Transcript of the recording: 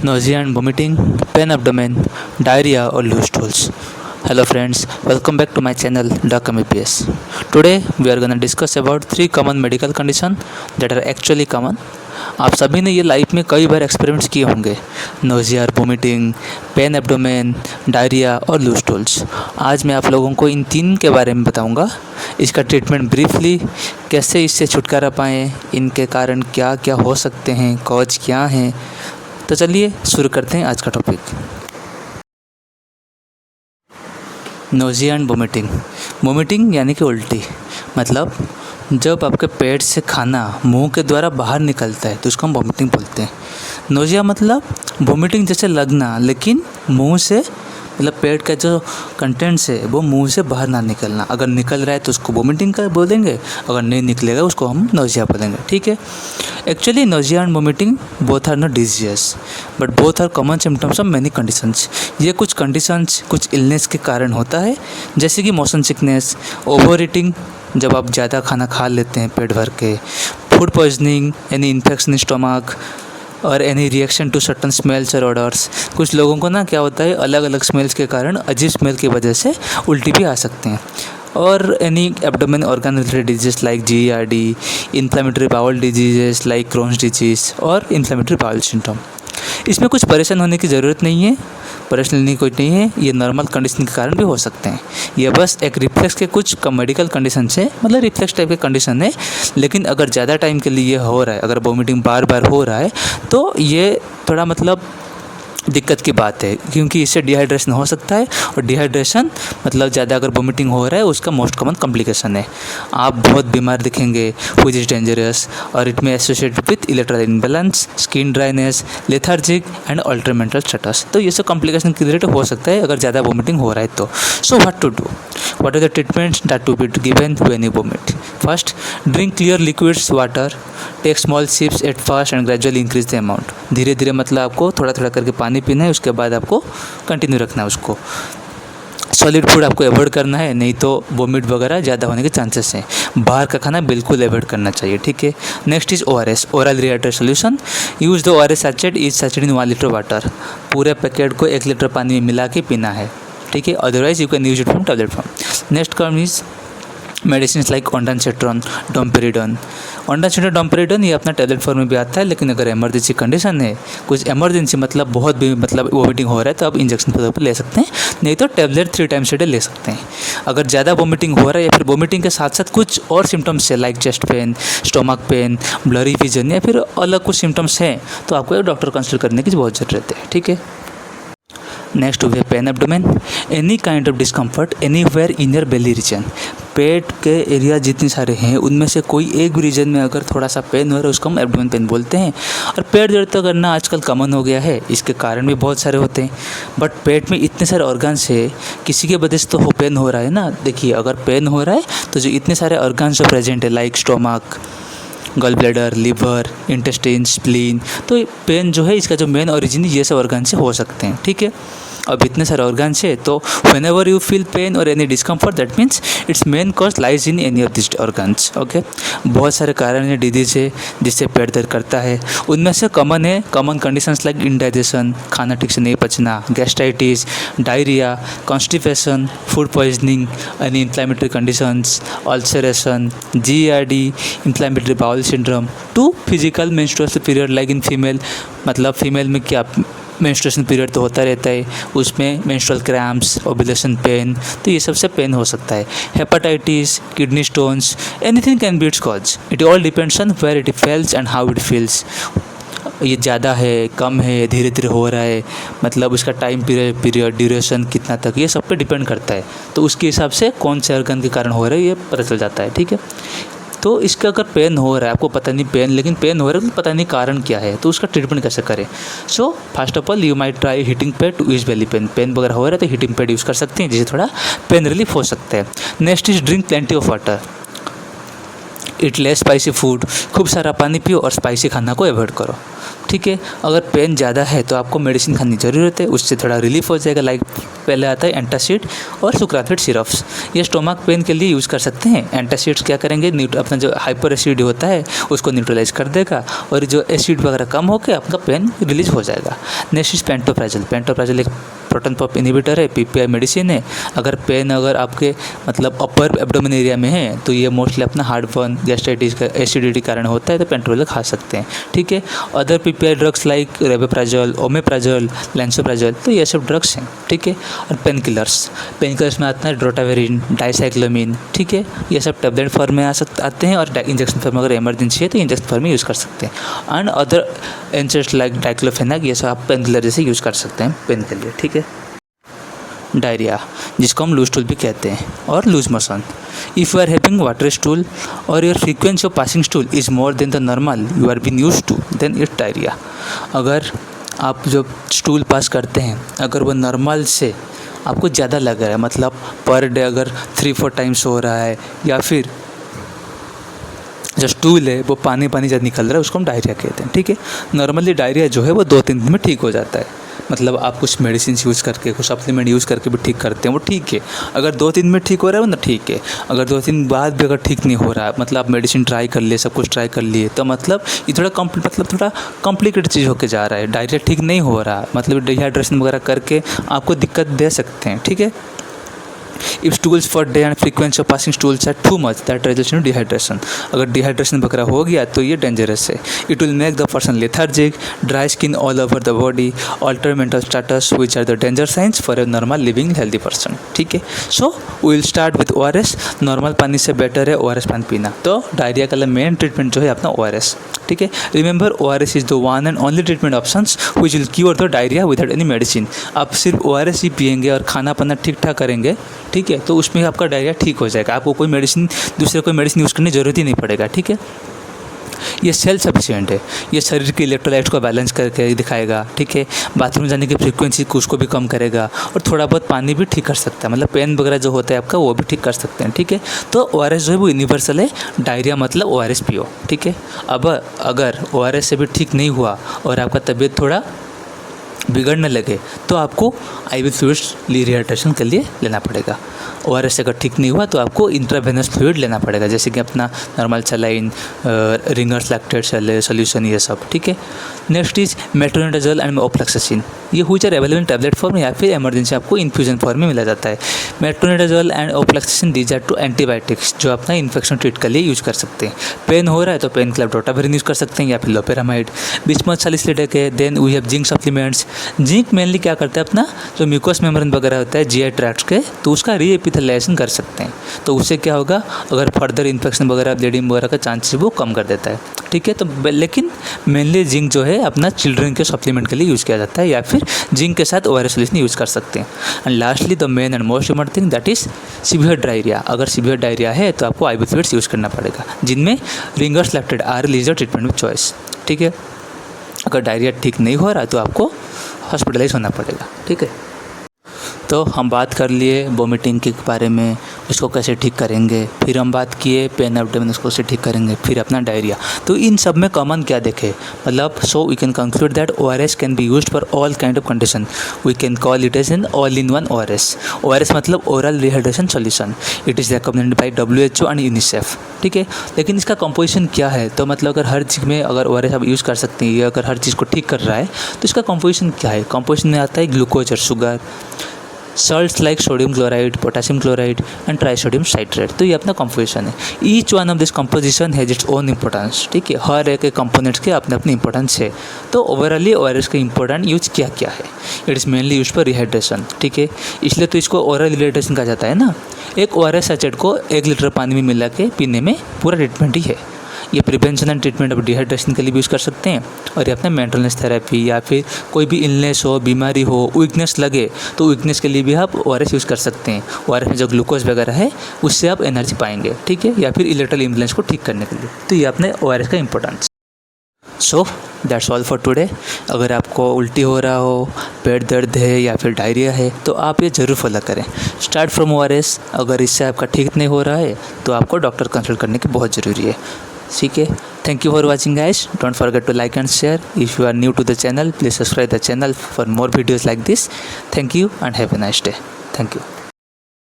nausea and vomiting, pain abdomen, diarrhea or loose stools. Hello friends, welcome back to my channel Doc MBPS. Today we are gonna discuss about 3 common medical condition that are actually common. आप सभी ने ये life में कई बार experiments किए होंगे, nausea, vomiting, pen abdomen, diarrhoea और loose stools. आज मैं आप लोगों को इन 3 के बारे में बताऊंगा, इसका ट्रीटमेंट ब्रीफली, कैसे इससे छुटकारा पाएँ, इनके कारण क्या क्या हो सकते हैं, कॉज क्या हैं। तो चलिए शुरू करते हैं आज का टॉपिक। नोजिया एंड वोमिटिंग यानी कि उल्टी, मतलब जब आपके पेट से खाना मुंह के द्वारा बाहर निकलता है तो उसको हम वोमिटिंग बोलते हैं। नोजिया मतलब वोमिटिंग जैसे लगना, लेकिन मुंह से, मतलब पेट का जो कंटेंट्स है वो मुंह से बाहर ना निकलना। अगर निकल रहा है तो उसको वोमिटिंग का बोलेंगे, अगर नहीं निकलेगा उसको हम नोजिया बोलेंगे। ठीक है। Actually nausea and vomiting both are not disease but both are common symptoms of many conditions. ये कुछ कंडीशंस कुछ इलनेस के कारण होता है, जैसे कि मोशन सिकनेस, ओवर ईटिंग, जब आप ज़्यादा खाना खा लेते हैं पेट भर के, food poisoning, any infection in stomach or any reaction to certain smells or odours. कुछ लोगों को ना क्या होता है, अलग अलग स्मेल्स के कारण, अजीब स्मेल की वजह से उल्टी भी आ सकते हैं। और any abdomen organ related disease like GERD, inflammatory bowl diseases like Crohn's disease और इन्फ्लेमेटरी बाउल सिंड्रोम। इसमें कुछ परेशान होने की ज़रूरत नहीं है, परेशान लेने की कोई नहीं है। ये नॉर्मल कंडीशन के कारण भी हो सकते हैं। ये बस एक रिफ्लेक्स के कुछ मेडिकल कंडीशन है, मतलब रिफ्लेक्स टाइप के कंडीशन है। लेकिन अगर ज़्यादा टाइम के लिए ये हो रहा है, अगर वोमिटिंग बार बार हो रहा है, तो ये थोड़ा मतलब दिक्कत की बात है, क्योंकि इससे डिहाइड्रेशन हो सकता है। और डिहाइड्रेशन मतलब ज़्यादा अगर वोमिटिंग हो रहा है, उसका मोस्ट कॉमन कॉम्प्लिकेशन है। आप बहुत बीमार दिखेंगे, व्हिच इज डेंजरस, और इट में associated with electrolyte imbalance, skin dryness, lethargic and alter mental status. तो ये सब कॉम्प्लिकेशन की रिलेटेड हो सकता है अगर ज़्यादा वोमिटिंग हो रहा है तो। So what to do, what are the treatments that to be given when you vomit. First, drink clear liquids water, take small sips at first and gradually increase the amount. धीरे धीरे मतलब आपको थोड़ा थोड़ा करके पानी पीना है, उसके बाद आपको कंटिन्यू रखना है उसको। सॉलिड फूड आपको अवॉइड करना है, नहीं तो वोमिट वगैरह ज़्यादा होने के चांसेस हैं। बाहर का खाना बिल्कुल अवॉइड करना चाहिए। ठीक है। Next is ORS, oral rehydration solution. Use the ORS sachet, is sachet in 1 litre water. पूरे पैकेट को 1 लीटर पानी में मिला के पीना है। ठीक है। Otherwise you can use it from tablet form. Next come is medicine like ondansetron, domperidone. Ondansetron, domperidone ये अपना टैबलेट फॉर्म में भी आता है, लेकिन अगर इमरजेंसी कंडीशन है, कुछ इमरजेंसी मतलब बहुत भी मतलब वोमिटिंग हो रहा है, तो आप इंजेक्शन के तौर पर ले सकते हैं, नहीं तो टैबलेट 3 टाइम्स a day ले सकते हैं। अगर ज़्यादा वोमिटिंग हो रहा है या फिर वोमिटिंग के साथ साथ कुछ और सिम्टम्स है like chest pain, stomach pain, blurry vision या फिर अलग कुछ सिम्टम्स हैं, तो आपको एक डॉक्टर कंसल्ट करने की बहुत ज़रूरत है। ठीक है। नेक्स्ट हो गया pain abdomen, any kind of discomfort anywhere in your belly region. पेट के एरिया जितने सारे हैं उनमें से कोई एक भी रीजन में अगर थोड़ा सा पेन हो रहा है, उसको हम एब्डोमेन पेन बोलते हैं। और पेट दर्द करना आजकल कॉमन हो गया है, इसके कारण भी बहुत सारे होते हैं। बट पेट में इतने सारे ऑर्गन्स है, किसी के वजह से तो पेन हो रहा है ना। देखिए, अगर पेन हो रहा है तो जो इतने सारे ऑर्गन्स जो प्रेजेंट है लाइक स्टोमक, गल ब्लैडर, लिवर, इंटेस्टाइन, स्प्लीन, तो पेन जो है इसका जो मेन ओरिजिन ये सब ऑर्गन से हो सकते हैं। ठीक है। अब इतने सारे ऑर्गन है, तो whenever you feel pain or any discomfort, that means it's main cause lies in any of this organs. Okay. बहुत सारे कारण है, डिजीज है जिससे पेट दर्द करता है। उनमें से कॉमन है, कॉमन कंडीशंस लाइक इंडाइजेशन, खाना ठीक से नहीं पचना, gastritis, diarrhoea, constipation, food poisoning, any inflammatory conditions, ulceration, GERD, inflammatory bowel syndrome, to physical menstrual period like in female, मतलब फीमेल में क्या मेंस्ट्रुएशन पीरियड तो होता रहता है, उसमें मेंस्ट्रुअल क्रैम्प्स, ओव्यूलेशन पेन, तो ये सबसे पेन हो सकता है। Hepatitis, kidney stones, anything can be its cause. It all depends on where it fells and how it feels. ये ज़्यादा है, कम है, धीरे धीरे हो रहा है, मतलब उसका टाइम पीरियड ड्यूरेशन कितना तक, ये सब पे डिपेंड करता है। तो उसके हिसाब से कौन से ऑर्गन के कारण हो रहा है ये पता चल जाता है। ठीक है। तो इसका अगर पेन हो रहा है, आपको पता नहीं पेन, लेकिन पेन हो रहा है तो पता नहीं कारण क्या है, तो उसका ट्रीटमेंट कैसे करें। So first of all you might try heating pad to ease belly pain. Pain वगैरह हो रहा है तो हीटिंग पैड यूज़ कर सकते हैं, जिससे थोड़ा पेन रिलीफ हो सकता है। Next is drink plenty of water, it less spicy food. खूब सारा पानी पियो और स्पाइसी खाना को अवॉइड करो। ठीक है। अगर पेन ज़्यादा है तो आपको मेडिसिन खाने की ज़रूरत है, उससे थोड़ा रिलीफ हो जाएगा, लाइक पहले आता है एंटासिड और सुक्राफेट सिरप्स। ये स्टोमक पेन के लिए यूज़ कर सकते हैं। एंटासिड्स क्या करेंगे, अपना जो हाइपर एसिड होता है उसको न्यूट्रलाइज कर देगा और जो एसिड वगैरह कम होकर आपका पेन रिलीज हो जाएगा। Next is pantoprazole. पेंटोप्राजोल एक प्रोटॉन पंप इनहिबिटर है, पीपीआई मेडिसिन है। अगर पेन आपके मतलब अपर एब्डोमेन एरिया में है तो ये मोस्टली अपना हार्टबर्न, गैस्ट्राइटिस का एसिडिटी कारण होता है, तो पेंटोप्राजोल खा सकते हैं, ठीक है। Other PPI drugs like rabeprazole, omeprazole, lansoprazole, तो ये सब ड्रग्स हैं, ठीक है। और पेन किलर्स में आता है ड्रोटावेरिन, डाइसाइक्लोमिन, ठीक है। ये सब टैबलेट फॉर्म में आते हैं और इंजेक्शन फॉर्म में अगर इमरजेंसी है तो इंजेक्शन फॉर्म में यूज़ कर सकते हैं। एंड अदर एंसेट्स लाइक डाइक्लोफेनाक, ये सब आप पेन किलर जैसे यूज़ कर सकते हैं पेन के लिए, ठीक है। डायरिया, जिसको हम लूज स्टूल भी कहते हैं, और loose motion. If you are having water stool or your frequency of passing stool is more than the normal you are been used to, then it's diarrhoea. अगर आप जब स्टूल पास करते हैं अगर वो नॉर्मल से आपको ज़्यादा लग रहा है, मतलब पर डे अगर 3-4 टाइम्स हो रहा है, या फिर जो स्टूल है वो पानी ज़्यादा निकल रहा है, उसको हम डायरिया कहते हैं, ठीक है। नॉर्मली डायरिया जो है वो 2-3 दिन में ठीक हो जाता है। मतलब आप कुछ मेडिसिन यूज़ करके, कुछ सप्लीमेंट यूज़ करके भी ठीक करते हैं, वो ठीक है। अगर 2 दिन में ठीक हो रहा है ना, ठीक है। अगर 2 दिन बाद भी अगर ठीक नहीं हो रहा है, मतलब आप मेडिसिन ट्राई कर लिए, सब कुछ ट्राई कर लिए, तो मतलब ये थोड़ा कॉम्प्लिकेटेड चीज़ होके जा रहा है। डायरिया ठीक नहीं हो रहा है, मतलब डिहाइड्रेशन वगैरह करके आपको दिक्कत दे सकते हैं, ठीक है। If stools for day and frequency of passing stools are too much, that results in dehydration. अगर डिहाइड्रेशन वगैरह हो गया तो ये डेंजरस है। It will make the person lethargic, dry skin all over the body, alter mental status, which are the danger signs for a normal living healthy person. ठीक है। So we will start with ORS. Normal पानी से better है ORS पानी पीना। तो diarrhoea का main treatment जो है अपना ORS, ठीक है। Remember ORS is the one and only treatment options which will cure the diarrhoea without any medicine. आप सिर्फ ORS ही पिएंगे और खाना पाना ठीक ठाक करेंगे, ठीक है, तो उसमें आपका डायरिया ठीक हो जाएगा। आपको कोई मेडिसिन यूज़ करने की ज़रूरत ही नहीं पड़ेगा, ठीक है। ये सेल्फ सफिशिएंट है, ये शरीर के इलेक्ट्रोलाइट्स को बैलेंस करके दिखाएगा, ठीक है। बाथरूम जाने की फ्रीक्वेंसी को उसको भी कम करेगा और थोड़ा बहुत पानी भी ठीक कर सकता है, मतलब पेन वगैरह जो होता है आपका वो भी ठीक कर सकते हैं, ठीक है। तो ORS जो है वो यूनिवर्सल है। डायरिया मतलब ORS पियो, ठीक है। अब अगर ORS से भी ठीक नहीं हुआ और आपका तबीयत थोड़ा बिगड़ने लगे तो आपको IV फ्लूइड्स रिहाइड्रेशन के लिए लेना पड़ेगा। ORS अगर ठीक नहीं हुआ तो आपको इंट्रावेनस फ्लूइड लेना पड़ेगा, जैसे कि अपना normal saline, Ringer's lactate solution, ये सब, ठीक है। Next is metronidazole and ofloxacin. ये which are available in tablet form या फिर इमरजेंसी आपको इन्फ्यूजन फॉर्म में मिला जाता है। Metronidazole and ofloxacin these are 2 antibiotics जो अपना इन्फेक्शन ट्रीट के लिए यूज़ कर सकते हैं। पेन हो रहा है तो पेन के लिए ड्रोटावेरिन यूज़ कर सकते हैं या फिर लोपेरामाइड। बिस्मथ सैलिसिलिक है। Then we have zinc supplements. Zinc mainly क्या करता है, अपना जो म्यूकोस मेम्ब्रेन वगैरह होता है GI ट्रैक्ट के, तो उसका रीएपिथेलाइजेशन कर सकते हैं। तो उससे क्या होगा, अगर फर्दर इन्फेक्शन वगैरह, ब्लीडिंग वगैरह का चांसेस वो कम कर देता है, ठीक है। तो लेकिन मेनली जिंक जो है अपना चिल्ड्रन के सप्लीमेंट के लिए यूज़ किया जाता है, या फिर जिंक के साथ ORS सोल्यूशन यूज़ कर सकते हैं। And lastly the main and most important thing that is severe diarrhoea. अगर सीवियर डायरिया है तो आपको IV फ्लूइड्स यूज़ करना पड़ेगा, जिनमें Ringer's lactate are leisure treatment with choice, ठीक है। अगर डायरिया ठीक नहीं हो रहा तो आपको हॉस्पिटलाइज होना पड़ेगा, ठीक है। तो हम बात कर लिए वोमिटिंग के बारे में, उसको कैसे ठीक करेंगे, फिर हम बात किए पेन एब्डोमेन, उसको कैसे ठीक करेंगे, फिर अपना डायरिया। तो इन सब में कॉमन क्या देखे, मतलब so we can conclude that ORS can be used for all kind of condition. We can call it as an all in one ORS। ORS मतलब oral rehydration solution. It is recommended by WHO and UNICEF, ठीक है। लेकिन इसका composition क्या है, तो मतलब अगर हर चीज़ में अगर ORS आप यूज़ कर सकते हैं, या अगर हर चीज़ को ठीक कर रहा है तो इसका कंपोजिशन क्या है। कंपोजिशन में आता है ग्लूकोज और sugar, salts like sodium chloride, potassium chloride and trisodium citrate। तो ये अपना कंपोजिशन है। Each one of this composition has its own importance, ठीक है। हर एक कंपोनेंट्स के अपने अपनी इंपॉर्टेंस है। तो ओवरऑली ORS का इंपॉर्टेंट यूज क्या क्या है, it is mainly use for rehydration, ठीक है। इसलिए तो इसको ओरल रिहाइड्रेशन कहा जाता है ना। एक ORS सैचेट को 1 लीटर पानी में मिला के पीने में पूरा ट्रीटमेंट ही है। ये prevention and treatment of dehydration के लिए भी यूज़ कर सकते हैं, और ये अपना मेंटेनेंस थेरेपी या फिर कोई भी इलनेस हो, बीमारी हो, वीकनेस लगे तो वीकनेस के लिए भी आप ORS यूज़ कर सकते हैं। ORS में जो ग्लूकोज वगैरह है उससे आप एनर्जी पाएंगे, ठीक है, या फिर इलेक्ट्रल इम्बैलेंस को ठीक करने के लिए। तो ये अपने ORS का importance. So that's all for today. अगर आपको उल्टी हो रहा हो, पेट दर्द है या फिर डायरिया है तो आप ये ज़रूर फॉलो करें। Start from ORS। अगर इससे आपका ठीक नहीं हो रहा है तो आपको डॉक्टर कंसल्ट करने की बहुत ज़रूरी है। ठीक है, thank you for watching guys. Don't forget to like and share. If you are new to the channel, please subscribe the channel for more videos like this. Thank you and have a nice day. Thank you.